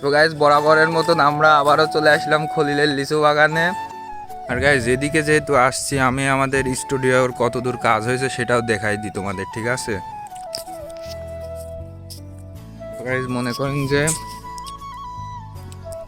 তো গাইজ বরাবরের মতন আমরা আবারও চলে আসলাম খলিলের লিচু বাগানে। আর গাইজ এদিকে যেহেতু আসছি আমি আমাদের স্টুডিওর কতদূর কাজ হয়েছে সেটাও দেখাই দিই তোমাদের, ঠিক আছে? তো গাইজ মনে করেন যে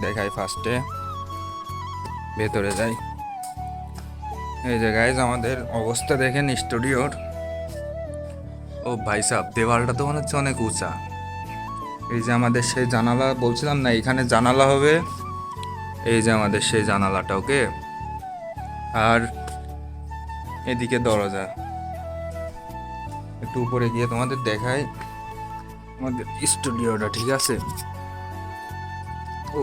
দেখাই, ফার্স্টে ভেতরে যাই। এই যে গাইজ আমাদের অবস্থা দেখেন স্টুডিওর। ও ভাই সাহেব, দেওয়ালটা তো মনে হচ্ছে অনেক উঁচা। এই যে আমাদের সেই জানালা, বলছিলাম না এখানে জানালা হবে, এই যে আমাদের সেই জানালাটা, ওকে। আর এদিকে দরজা। একটু উপরে গিয়ে তোমাদের দেখাই আমাদের স্টুডিওটা, ঠিক আছে? ও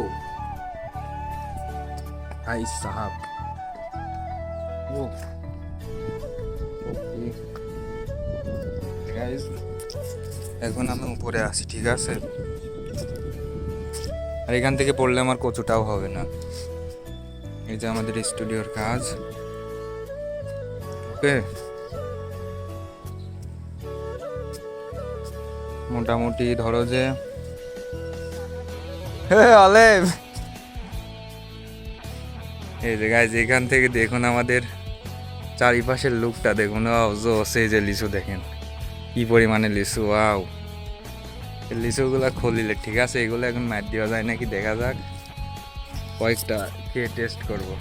ভাই সাহাব, ও গাইস এখন আমি উপরে আছি, ঠিক আছে? আর এখান থেকে পড়লে আমার কচুটাও হবে না। এই যে আমাদের স্টুডিওর কাজ, ওকে। মোটামুটি ধরো যে অলেভ, এই যে গাইজ এখান থেকে দেখুন আমাদের চারিপাশের লুকটা দেখুন। সেই যে লিচু দেখেন কি পরিমাণে লিচু, ওয়াও। এই লিচুগুলো খলিলে, ঠিক আছে? এগুলো এখন মার দেওয়া যায় নাকি দেখা যাক, কয়েকটা খেয়ে টেস্ট করবো।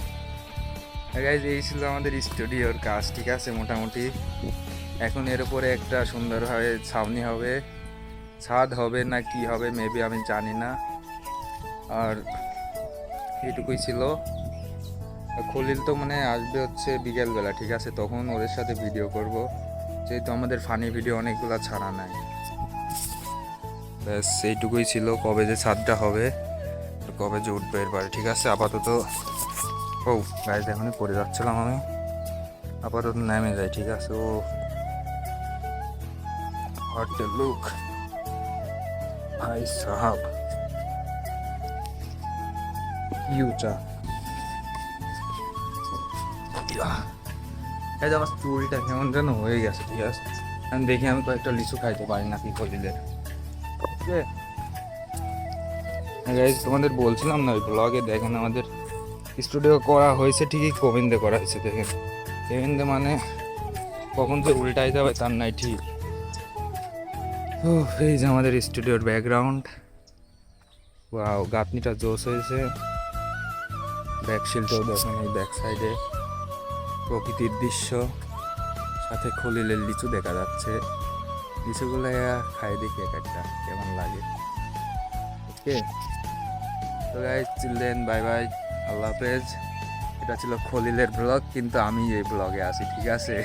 গাইজ এই ছিল আমাদের স্টুডিওর কাজ, ঠিক আছে? মোটামুটি এখন এর উপরে একটা সুন্দরভাবে ছাউনি হবে, ছাদ হবে না কি হবে মেবি, আমি জানি না। আর এটুকুই ছিল। খলিল তো মানে আসবে হচ্ছে বিকেলবেলা, ঠিক আছে? তখন ওদের সাথে ভিডিও করব, যেহেতু আমাদের ফানি ভিডিও অনেকগুলো ছাড়া নাই। ব্যাস এইটুকুই ছিল। কবে যে ছাদটা হবে, কবে যে উঠবে এরপরে, ঠিক আছে? আপাতত ও গাইজ এখনই পড়ে যাচ্ছিলাম আমি, আপাতত নেমে যাই, ঠিক আছে? ও হোয়াট দ্য লুক ভাই সাহাব, ইউটা। এই যে আমার চুলটা কেমন যেন হয়ে গেছে, ঠিক আছে? আমি দেখি আমি কয়েকটা লিচু খাইতে পারি নাকি খলিলের। তোমাদের বলছিলাম না ওই ব্লগে, দেখেন আমাদের স্টুডিও করা হয়েছে ঠিকই, কোভিন্দে করা হয়েছে। দেখেন কোভিন্দে মানে কখন যে উল্টাই যাবে তার নাই ঠিক। ও এই যে আমাদের স্টুডিওর ব্যাকগ্রাউন্ড, ওয়াও গাঁথনিটা জোস হয়েছে। ব্যাকশিলটাও দেখেন, এই ব্যাক সাইডে প্রকৃতির দৃশ্য, সাথে খলিলের লিচু দেখা যাচ্ছে। লিচুগুলো খাই দেখি এক একটা কেমন লাগে, ওকে। তো গাইস চিলড্রেন, বাই বাই, আল্লাহ হাফেজ। এটা ছিল খলিলের ব্লগ, কিন্তু আমি এই ব্লগে আছি, ঠিক আছে?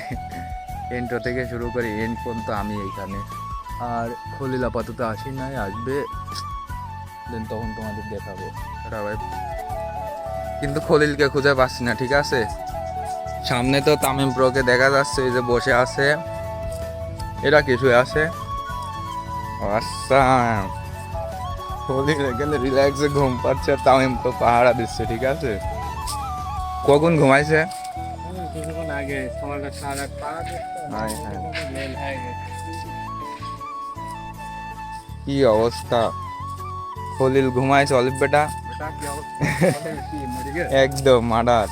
এন্ট্রো থেকে শুরু করে এন্ড পর্যন্ত আমি এইখানে। আর খলিল আপাতত আসি নাই, আসবে দেন তখন তোমাদের দেখাবো। ভাই কিন্তু খলিলকে খুঁজে পাচ্ছি না, ঠিক আছে? সামনে তো তামিম প্রোকে দেখা যাচ্ছে, এই যে বসে আছে। এরা কিছু আছে, আচ্ছা খলিল গেলে রিল্যাক্সে ঘুম পাচ্ছে, আর তামিম তো পাহারা দিচ্ছে, ঠিক আছে? কখন ঘুমাইছে? কি অবস্থা, খলিল ঘুমাইছে অলিভ বেটা একদম মার্ডার।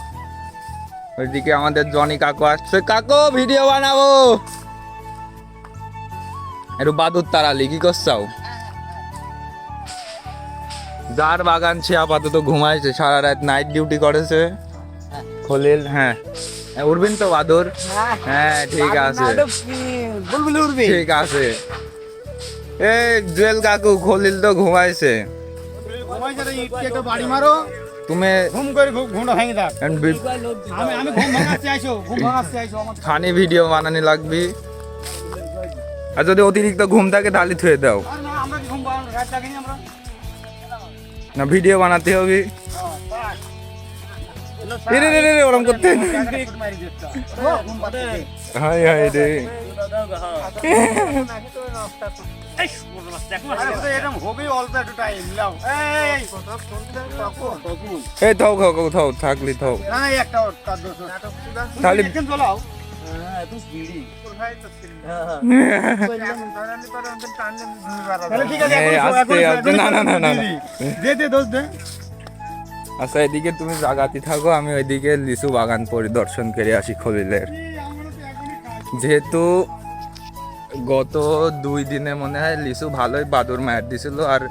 ওইদিকে আমাদের জনি কাকু আসছে, কাকু ভিডিও বানাবো। একটু বাদুর তারালি, কি করছাও? যার বাগান সে আপাতত ঘুমাইছে, সারা রাত নাইট ডিউটি করেছে খলিল। হ্যাঁ উঠবেন তো বাদুর? হ্যাঁ ঠিক আছে, ঠিক আছে। এই জুয়েল কাকু, খলিল তো ঘুমাইছে। তুমি ফানি ভিডিও বানানি লাগবি, আর যদি অতিরিক্ত ঘুম থাকে তাহলে থুয়ে দাও না, ভিডিও বানাতে হবে। ওরম করতে হাই হাই রে। এই থাও থাকলি থাও তাহলে আচ্ছা, এদিকে তুমি জাগাতে থাকো, আমি ওইদিকে লিচু বাগান পরিদর্শন করে আসি খলিলের। যেহেতু গত 2 দিনে মনে হয় লিচু ভালোই বাদুর মার দিছিল, আর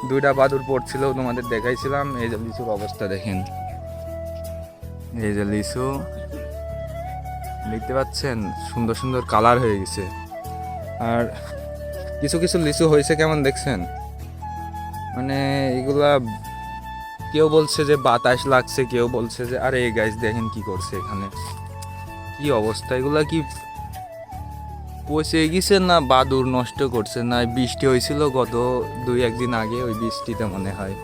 2টা বাদুর পড়ছিল, তোমাদের দেখাইছিলাম। এই যে লিচুর অবস্থা দেখেন, এই যে লিচু দেখতে পাচ্ছেন, সুন্দর সুন্দর কালার হয়ে গেছে। আর কিছু কিছু লিচু হয়েছে কেমন দেখছেন, মানে এগুলা কেউ বলছে যে বাতাস লাগছে, কেউ বলছে যে আরে এই গাছ দেখেন কি করছে এখানে, কি অবস্থা, এগুলা কি পচে গেছে না বাদুর নষ্ট করছে, না বৃষ্টি হয়েছিল গত 2-1 দিন আগে, ওই বৃষ্টিতে মনে হয়।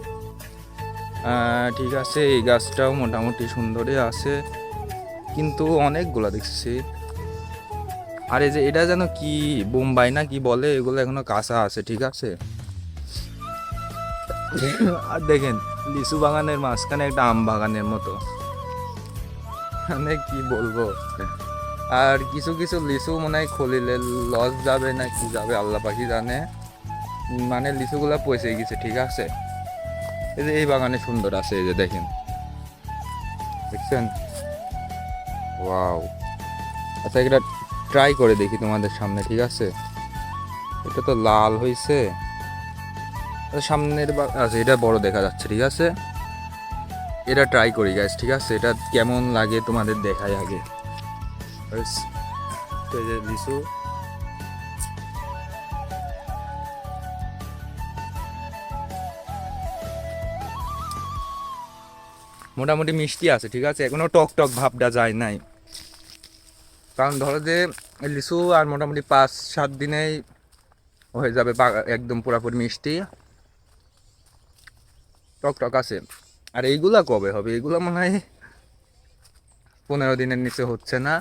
ঠিক আছে, এই গাছটাও মোটামুটি সুন্দরই আছে, কিন্তু অনেকগুলা দেখছি। আর এই যে এটা যেন কি বোম্বাই না কি বলে, এগুলো এখনো কাঁচা আছে, ঠিক আছে। আর দেখেন লিচু বাগানের মাঝখানে একটা আম বাগানের মতো, মানে কি বলবো। আর কিছু কিছু লিচু মনে হয় খলিলে লস যাবে না কি যাবে আল্লাহ পাখি জানে, মানে লিচুগুলা পচে গেছে, ঠিক আছে। এই যে এই বাগানে সুন্দর আছে, এই যে দেখেন, দেখছেন, ওয়াও। আচ্ছা, এটা ট্রাই করে দেখি তোমাদের সামনে, ঠিক আছে। এটা তো লাল হয়েছে, সামনের আচ্ছা এটা বড় দেখা যাচ্ছে, ঠিক আছে। এটা ট্রাই করি গাইস, ঠিক আছে, এটা কেমন লাগে তোমাদের দেখাই আগে। তো এই যে লিচু, মোটামুটি মিষ্টি আছে, ঠিক আছে, এখনো টক টক ভাবটা যায় নাই। কারণ ধরো যে লিচু আর মোটামুটি 5-7 দিনেই হয়ে যাবে একদম পুরাপুরি মিষ্টি, টক টক আছে। আর এইগুলা কবে হবে, এইগুলা মনে হয় 15 দিনের নিচে হচ্ছে না।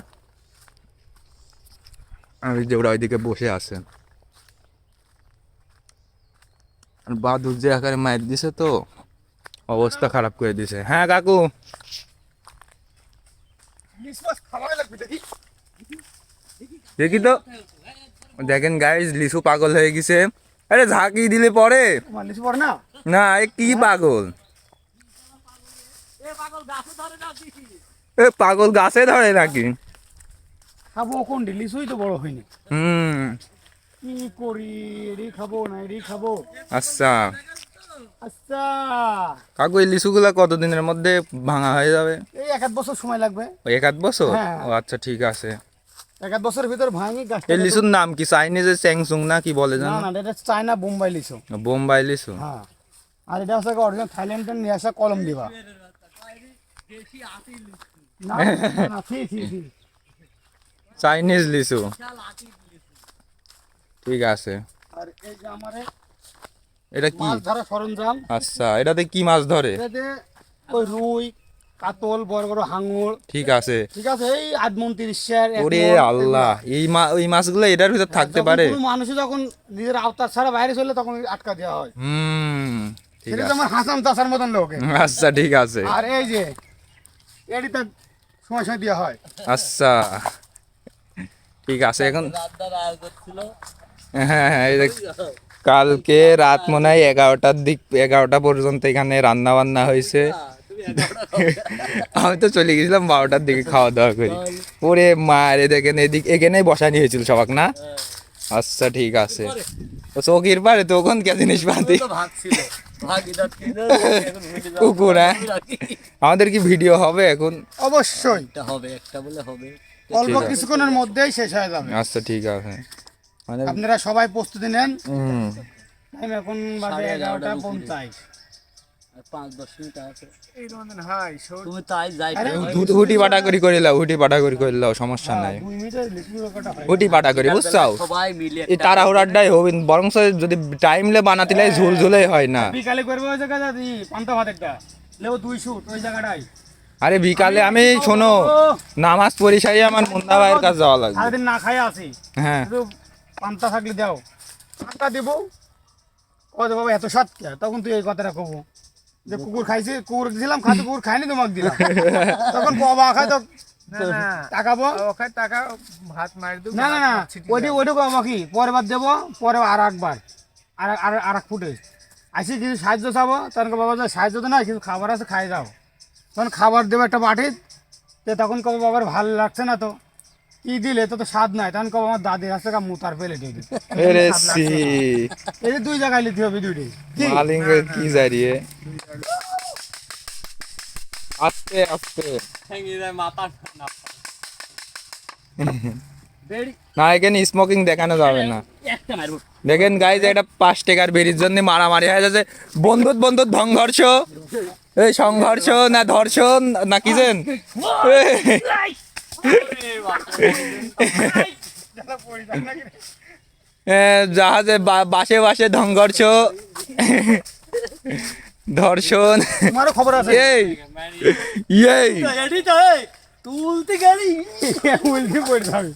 আর যে ওরা ওইদিকে বসে আছে, আর বাদুর যে আকারে মার দিছে, তো অবস্থা খারাপ করে দিছে। হ্যাঁ কাকু, দেখি তো, দেখেন গাইস, লিচু পাগল হয়ে গেছে। আরে ঝাঁকি দিলে পরে না, এ কি পাগল, এ পাগল গাছে ধরে নাকি? খাবো কোনটি, লিচুই তো বড় হয়নি। কি করি, এডি খাবো না এডি খাবো? আচ্ছা আচ্ছা, কাকু, এই লিচুগুলা কতদিনের মধ্যে ভাঙা হয়ে যাবে? এই 1-1 বছর সময় লাগবে। ওই 1-1 বছর? হ্যাঁ। ও আচ্ছা, ঠিক আছে। 1-1 বছরের ভিতর ভাঙি গাছ। এই লিচুর নাম কি, চাইনিজের চ্যাংসুং না কি বলে না জানো? না, এটা চায়না বোম্বাই লিচু। বোম্বাই লিচু? হ্যাঁ। আর এটা হচ্ছে অরিজিনাল থাইল্যান্ডের নিয়ে আসা কলম দিবা। না না, ঠিক। চাইনিজ লিচু, ঠিক আছে। আর এই যে আমারে এটা কি? মাছ ধরা সরঞ্জাম। আচ্ছা, এটাতে কি মাছ ধরে? এটাতে ওই রুই, কাতল, বড় বড় হাঙর, ঠিক আছে। ঠিক আছে, এই 8-30 ওরে আল্লাহ, এই মাছগুলো এটার ভিতর থাকতে পারে? মানুষ যখন নিজের আওতার ছাড়া বাইরে চলে তখন আটকা দেওয়া হয়। ঠিক সেটা আছে। আমার হাসান চাচার মতন লোক। আচ্ছা, ঠিক আছে। আর এই যে এডিতে সময় সময় দেওয়া হয়। আচ্ছা, ঠিক আছে। এখন হ্যাঁ, এই যে কালকে রাত মনে হয় 11টা পর্যন্ত এখানে রান্না বান্না হয়েছে। আমি তো চলে গেছিলাম 12টার দিকে খাওয়া দাওয়া করি। ওরে মারে, দেখেন এখানেই বসানি হয়েছিল সবাক না? আচ্ছা, ঠিক আছে। তো চৌকির পারে তখন কে জিনিস পাতি কুকুর, হ্যাঁ। আমাদের কি ভিডিও হবে এখন? অবশ্যই হবে, একটা বলে হবে। অল্প কিছুক্ষণের মধ্যেই শেষ হয়ে যাবে। আচ্ছা, ঠিক আছে। মানে আপনারা সবাই প্রস্তুতি নেন। টাইম এখন বাজে 11:50। 5-10 মিনিট আছে। এই রকম হাই তুমি তাই যাই হুটি পাটা করে লাও, সমস্যা নাই। 2 মিনিটের লিচু রকটা হয়। হুটি পাটা করি, বুঝছাও? সবাই মিলে এই তাড়াহুড়াটাই হবে, বরং যদি টাইমলে বানাতিলে ঝুলঝুলেই হয় না। বিকালে করবো ওই জায়গা দাদি পান্তা ভাত একটা লেও 2 শুট ওই জায়গাটাই। আরে বিকালে আমি শোনো, নামাজ পড়ি সারি আমার মুন্না ভাইয়ের কাছে যাওয়া লাগবে। সারাদিন না খাই আছি, হ্যাঁ, শুধু পান্তা থাকলে দাও, পান্তা দেবো। ও তো বাবা এত সৎ কে, তখন তুই এই কথাটা কব যে কুকুর খাইছে, কুকুর দিলাম খাতে, কুকুর খাইনি তোমাকে দিলাম। তখন বাবা খায় তো তাকাবো ওখানে টাকা ভাত মারি দেবো না না না ওইটুকু আমাকে পরের বার দেবো পরে আর একবার আর এক ফুটে আসি কিছু সাহায্য চাবো তখন বাবা যা সাহায্য তো না কিছু খাবার আছে খাই যাও তখন খাবার দেবো একটা বাটির তখন কবে বাবার ভালো লাগছে না তো কি দিলে তো স্বাদ নাই তখন কবে আমার দাদির কাছ থেকে মুতার পেলে দিয়ে দিই এরে সি এই যে দুই জায়গায় নিতে হবে দুইটাই কি মালিঙ্গ কি জারিয়ে আস্তে আস্তে মাথা না এখানে স্মোকিং দেখানো যাবে না একটা মারবো দেখেন গাইজ এটা 5 টাকার বেরির জন্য মারামারি হয়ে যাচ্ছে বন্ধুত বন্ধুত সংঘর্ষ এই সংঘর্ষ না ধর্ষণ না কি যেন জাহাজে বাসে বাসে সংঘর্ষ ধর্ষণ তোমারও খবর আছে এই এই তুলতে গেলি উল্টে পড়ে যাবে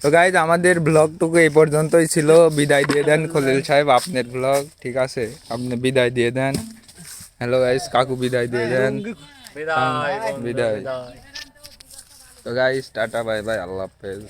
তো গাইজ আমাদের ব্লগটুকু এই পর্যন্তই ছিল বিদায় দিয়ে দেন খলিল সাহেব আপনার ব্লগ ঠিক আছে আপনি বিদায় দিয়ে দেন হ্যালো গাইজ কাকু বিদায় দিয়ে দেন বিদায় তো গাইজ টাটা বাই বাই আল্লাহ হাফেজ